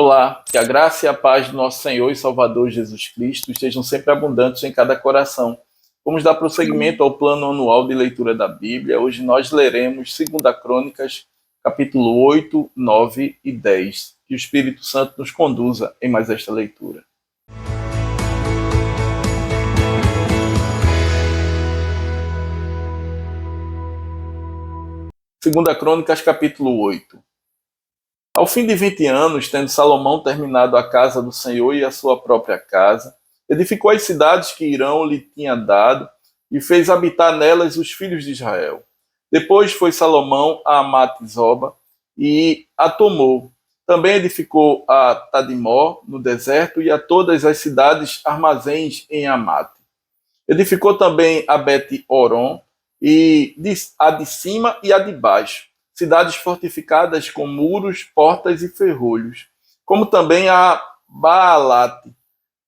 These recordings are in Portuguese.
Olá, que a graça e a paz do nosso Senhor e Salvador Jesus Cristo estejam sempre abundantes em cada coração. Vamos dar prosseguimento ao plano anual de leitura da Bíblia. Hoje nós leremos 2 Crônicas, capítulo 8, 9 e 10. Que o Espírito Santo nos conduza em mais esta leitura. Segunda Crônicas, capítulo 8. Ao fim de 20 anos, tendo Salomão terminado a casa do Senhor e a sua própria casa, edificou as cidades que Irão lhe tinha dado e fez habitar nelas os filhos de Israel. Depois foi Salomão a Amate-Zoba e a tomou. Também edificou a Tadmor no deserto e a todas as cidades armazéns em Amate. Edificou também a Bet-Horon e a de cima e a de baixo, cidades fortificadas com muros, portas e ferrolhos, como também a Baalate,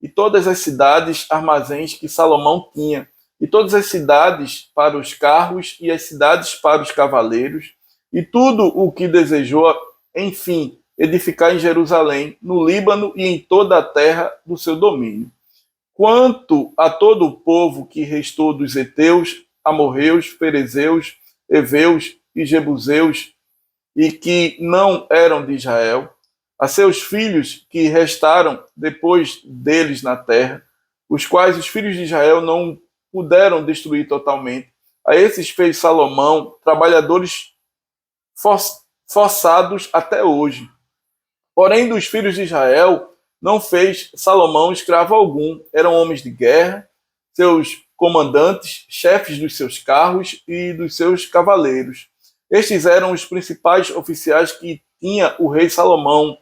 e todas as cidades armazéns que Salomão tinha, e todas as cidades para os carros e as cidades para os cavaleiros, e tudo o que desejou, enfim, edificar em Jerusalém, no Líbano e em toda a terra do seu domínio. Quanto a todo o povo que restou dos heteus, amorreus, ferezeus, heveus e jebuseus, e que não eram de Israel, a seus filhos que restaram depois deles na terra, os quais os filhos de Israel não puderam destruir totalmente, a esses fez Salomão trabalhadores forçados até hoje. Porém, dos filhos de Israel não fez Salomão escravo algum, eram homens de guerra, seus comandantes, chefes dos seus carros e dos seus cavaleiros. Estes eram os principais oficiais que tinha o rei Salomão,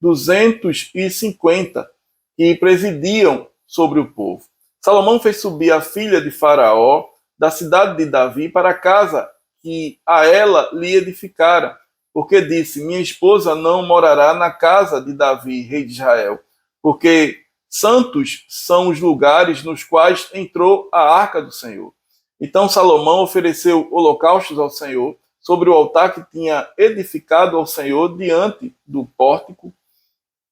250, que presidiam sobre o povo. Salomão fez subir a filha de Faraó da cidade de Davi para a casa que a ela lhe edificara, porque disse: minha esposa não morará na casa de Davi, rei de Israel, porque santos são os lugares nos quais entrou a arca do Senhor. Então Salomão ofereceu holocaustos ao Senhor sobre o altar que tinha edificado ao Senhor diante do pórtico,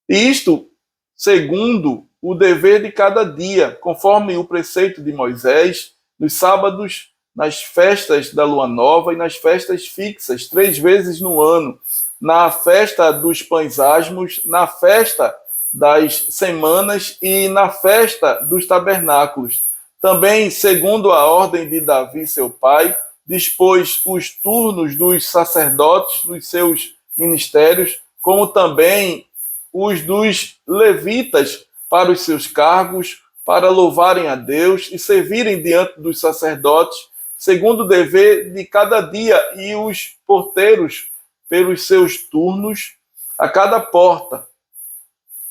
e isto segundo o dever de cada dia, conforme o preceito de Moisés, nos sábados, nas festas da lua nova e nas festas fixas, 3 vezes no ano, na festa dos pães asmos, na festa das semanas e na festa dos tabernáculos. Também, segundo a ordem de Davi, seu pai, dispôs os turnos dos sacerdotes nos seus ministérios, como também os dos levitas para os seus cargos, para louvarem a Deus e servirem diante dos sacerdotes, segundo o dever de cada dia, e os porteiros pelos seus turnos a cada porta,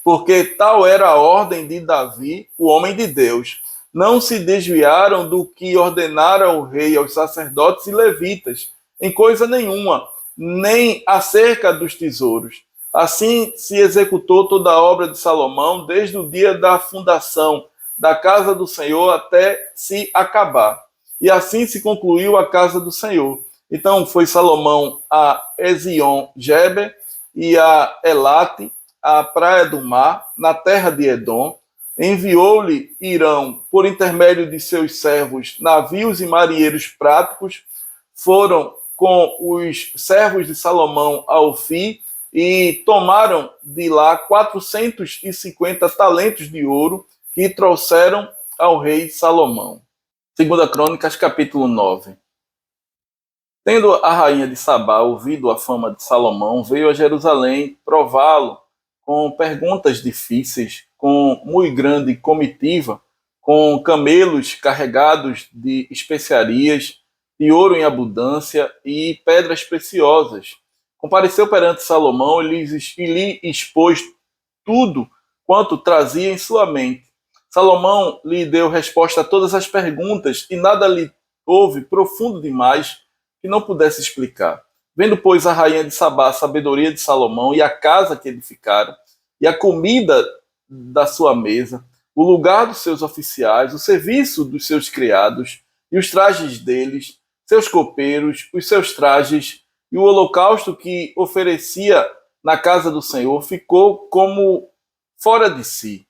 porque tal era a ordem de Davi, o homem de Deus. Não se desviaram do que ordenara o rei aos sacerdotes e levitas, em coisa nenhuma, nem acerca dos tesouros. Assim se executou toda a obra de Salomão, desde o dia da fundação da casa do Senhor até se acabar. E assim se concluiu a casa do Senhor. Então foi Salomão a Ezion-Geber e a Elate, a praia do mar, na terra de Edom. Enviou-lhe Irão, por intermédio de seus servos, navios e marinheiros práticos, foram com os servos de Salomão a Ofir e tomaram de lá 450 talentos de ouro que trouxeram ao rei Salomão. 2 Crônicas, capítulo 9. Tendo a rainha de Sabá ouvido a fama de Salomão, veio a Jerusalém prová-lo com perguntas difíceis, com muito grande comitiva, com camelos carregados de especiarias, de ouro em abundância e pedras preciosas. Compareceu perante Salomão e lhe expôs tudo quanto trazia em sua mente. Salomão lhe deu resposta a todas as perguntas, e nada lhe houve profundo demais que não pudesse explicar. Vendo, pois, a rainha de Sabá a sabedoria de Salomão e a casa que edificara, e a comida da sua mesa, o lugar dos seus oficiais, o serviço dos seus criados, e os trajes deles, seus copeiros, os seus trajes, e o holocausto que oferecia na casa do Senhor, ficou como fora de si.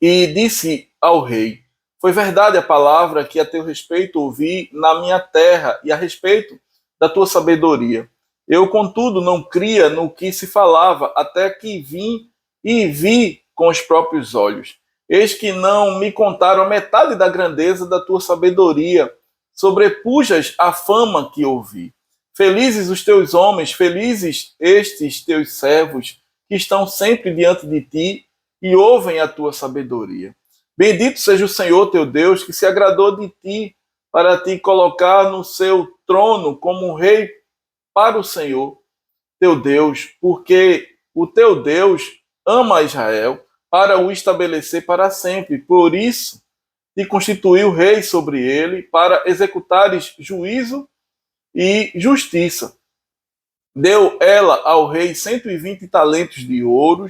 E disse ao rei: foi verdade a palavra que a teu respeito ouvi na minha terra e a respeito da tua sabedoria. Eu, contudo, não cria no que se falava, até que vim e vi com os próprios olhos. Eis que não me contaram a metade da grandeza da tua sabedoria. Sobrepujas a fama que ouvi. Felizes os teus homens, felizes estes teus servos, que estão sempre diante de ti e ouvem a tua sabedoria. Bendito seja o Senhor teu Deus, que se agradou de ti, para te colocar no seu trono como um rei para o Senhor teu Deus, porque o teu Deus ama Israel, para o estabelecer para sempre. Por isso, te constituiu rei sobre ele, para executares juízo e justiça. Deu ela ao rei 120 talentos de ouro,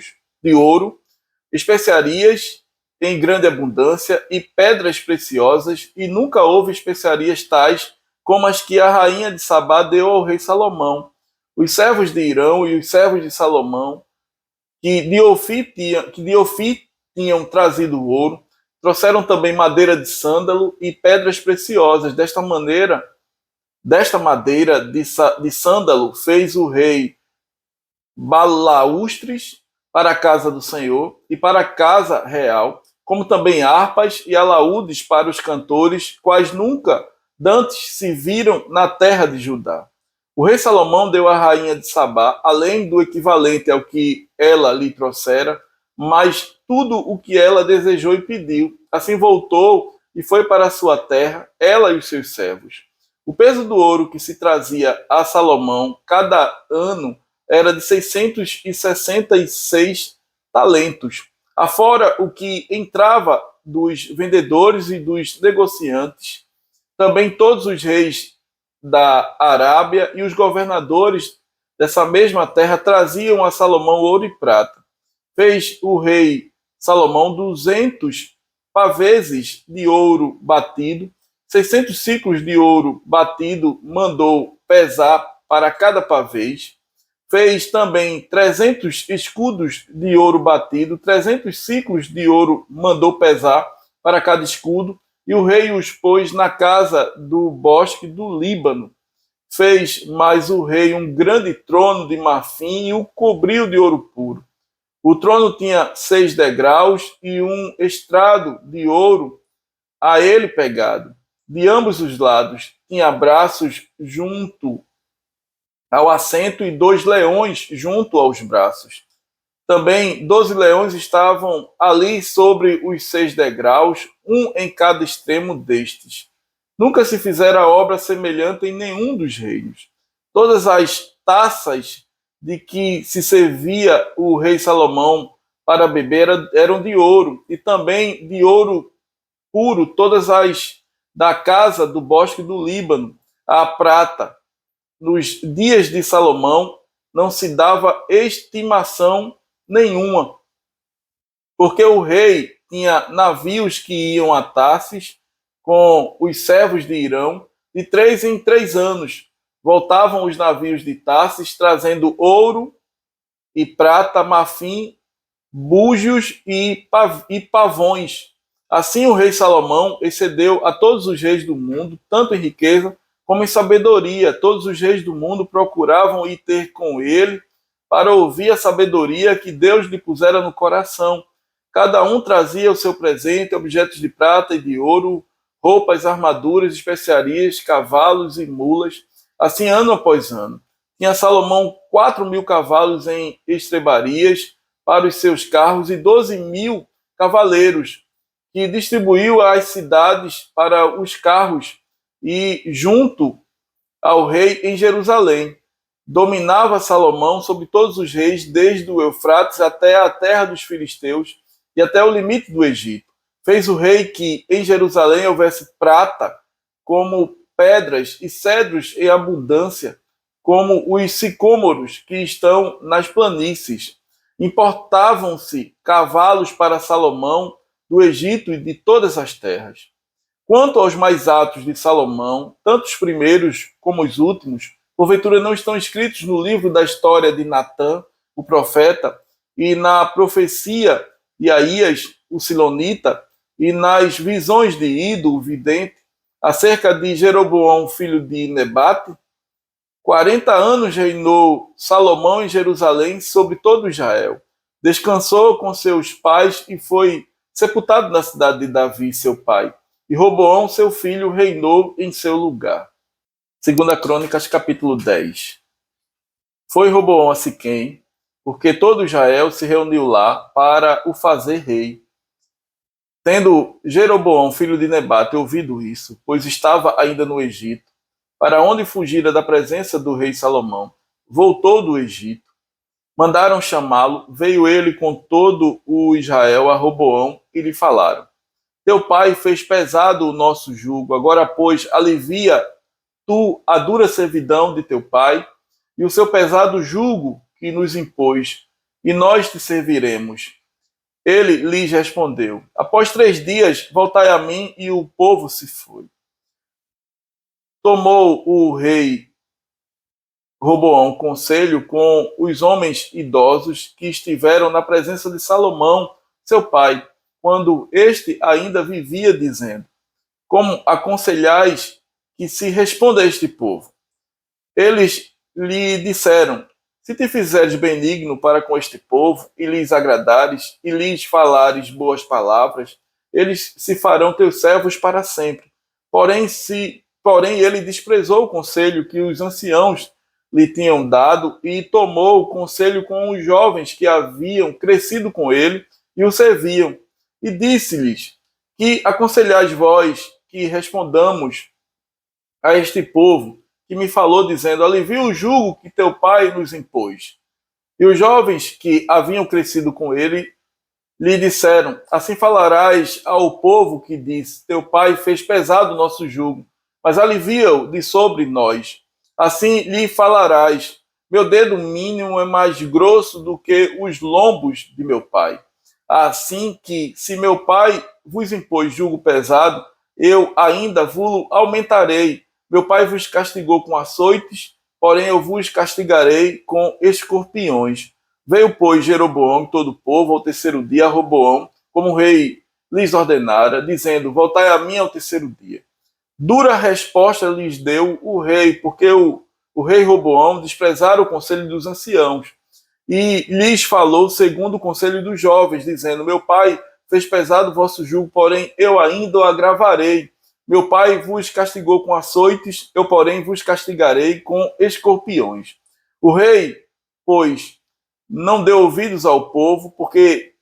especiarias em grande abundância e pedras preciosas, e nunca houve especiarias tais como as que a rainha de Sabá deu ao rei Salomão. Os servos de Irão e os servos de Salomão, que de Ofir tinham trazido ouro, trouxeram também madeira de sândalo e pedras preciosas. Desta madeira de sândalo fez o rei balaústres para a casa do Senhor e para a casa real, como também harpas e alaúdes para os cantores, quais nunca dantes se viram na terra de Judá. O rei Salomão deu à rainha de Sabá, além do equivalente ao que ela lhe trouxera, mas tudo o que ela desejou e pediu. Assim voltou e foi para a sua terra, ela e os seus servos. O peso do ouro que se trazia a Salomão cada ano era de 666 talentos, afora o que entrava dos vendedores e dos negociantes. Também todos os reis da Arábia e os governadores dessa mesma terra traziam a Salomão ouro e prata. Fez o rei Salomão 200 paveses de ouro batido, 600 ciclos de ouro batido mandou pesar para cada pavês. Fez também 300 escudos de ouro batido, 300 ciclos de ouro mandou pesar para cada escudo, e o rei os pôs na casa do bosque do Líbano. Fez mais o rei um grande trono de marfim e o cobriu de ouro puro. O trono tinha 6 degraus e um estrado de ouro a ele pegado. De ambos os lados tinha braços junto ao assento e 2 leões junto aos braços. Também 12 leões estavam ali sobre os 6 degraus, um em cada extremo destes. Nunca se fizera obra semelhante em nenhum dos reinos. Todas as taças de que se servia o rei Salomão para beber eram de ouro, e também de ouro puro todas as da casa do bosque do Líbano, a prata. Nos dias de Salomão não se dava estimação nenhuma, porque o rei tinha navios que iam a Tarsis com os servos de Irão, de 3 em 3 anos. Voltavam os navios de Tarsis trazendo ouro e prata, marfim, búzios e pavões. Assim o rei Salomão excedeu a todos os reis do mundo, tanto em riqueza como em sabedoria. Todos os reis do mundo procuravam ir ter com ele para ouvir a sabedoria que Deus lhe pusera no coração. Cada um trazia o seu presente, objetos de prata e de ouro, roupas, armaduras, especiarias, cavalos e mulas, assim ano após ano. Tinha Salomão 4.000 cavalos em estrebarias para os seus carros e 12.000 cavaleiros, que distribuiu às cidades para os carros e junto ao rei em Jerusalém. Dominava Salomão sobre todos os reis, desde o Eufrates até a terra dos filisteus e até o limite do Egito. Fez o rei que em Jerusalém houvesse prata, como pedras, e cedros em abundância, como os sicômoros que estão nas planícies. Importavam-se cavalos para Salomão do Egito e de todas as terras. Quanto aos mais altos de Salomão, tanto os primeiros como os últimos, porventura não estão escritos no livro da história de Natã, o profeta, e na profecia de Aías, o silonita, e nas visões de Ido, o vidente, acerca de Jeroboão, filho de Nebate? 40 anos reinou Salomão em Jerusalém sobre todo Israel. Descansou com seus pais e foi sepultado na cidade de Davi, seu pai. E Roboão, seu filho, reinou em seu lugar. 2 Crônicas, capítulo 10. Foi Roboão a Siquém, porque todo Israel se reuniu lá para o fazer rei. Tendo Jeroboão, filho de Nebate, ouvido isso, pois estava ainda no Egito, para onde fugira da presença do rei Salomão, voltou do Egito. Mandaram chamá-lo, veio ele com todo o Israel a Roboão e lhe falaram: Teu pai fez pesado o nosso jugo, agora, pois, alivia tu a dura servidão de teu pai e o seu pesado jugo que nos impôs, e nós te serviremos. Ele lhes respondeu: Após 3 dias, voltai a mim, e o povo se foi. Tomou o rei Roboão conselho com os homens idosos que estiveram na presença de Salomão, seu pai, quando este ainda vivia, dizendo: Como aconselhais que se responda a este povo? Eles lhe disseram: Se te fizeres benigno para com este povo, e lhes agradares, e lhes falares boas palavras, eles se farão teus servos para sempre. Porém ele desprezou o conselho que os anciãos lhe tinham dado e tomou o conselho com os jovens que haviam crescido com ele e o serviam. E disse-lhes: Que aconselhais vós que respondamos a este povo que me falou, dizendo: Alivia o jugo que teu pai nos impôs? E os jovens que haviam crescido com ele lhe disseram: Assim falarás ao povo que diz: Teu pai fez pesado o nosso jugo, mas alivia-o de sobre nós. Assim lhe falarás: Meu dedo mínimo é mais grosso do que os lombos de meu pai. Assim que, se meu pai vos impôs jugo pesado, eu ainda vos aumentarei. Meu pai vos castigou com açoites, porém eu vos castigarei com escorpiões. Veio, pois, Jeroboão e todo o povo ao 3º dia a Roboão, como o rei lhes ordenara, dizendo: Voltai a mim ao 3º dia. Dura resposta lhes deu o rei, porque o rei Roboão desprezara o conselho dos anciãos, e lhes falou segundo o conselho dos jovens, dizendo: Meu pai fez pesado o vosso jugo, porém eu ainda o agravarei. Meu pai vos castigou com açoites, eu, porém, vos castigarei com escorpiões. O rei, pois, não deu ouvidos ao povo, porque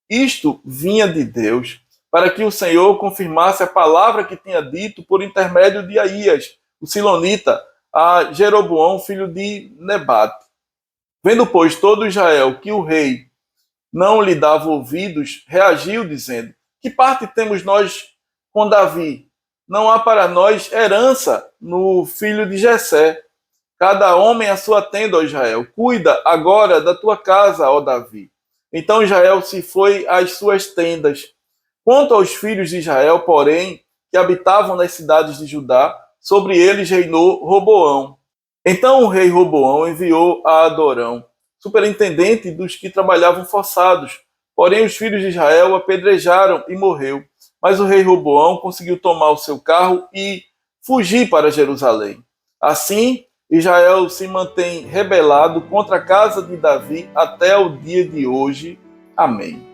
isto vinha de Deus, para que o Senhor confirmasse a palavra que tinha dito por intermédio de Aías, o silonita, a Jeroboão, filho de Nebate. Vendo, pois, todo Israel que o rei não lhe dava ouvidos, reagiu, dizendo: Que parte temos nós com Davi? Não há para nós herança no filho de Jessé. Cada homem a sua tenda, ó Israel. Cuida agora da tua casa, ó Davi. Então Israel se foi às suas tendas. Quanto aos filhos de Israel, porém, que habitavam nas cidades de Judá, sobre eles reinou Roboão. Então o rei Roboão enviou a Adorão, superintendente dos que trabalhavam forçados. Porém os filhos de Israel apedrejaram e morreu. Mas o rei Roboão conseguiu tomar o seu carro e fugir para Jerusalém. Assim, Israel se mantém rebelado contra a casa de Davi até o dia de hoje. Amém.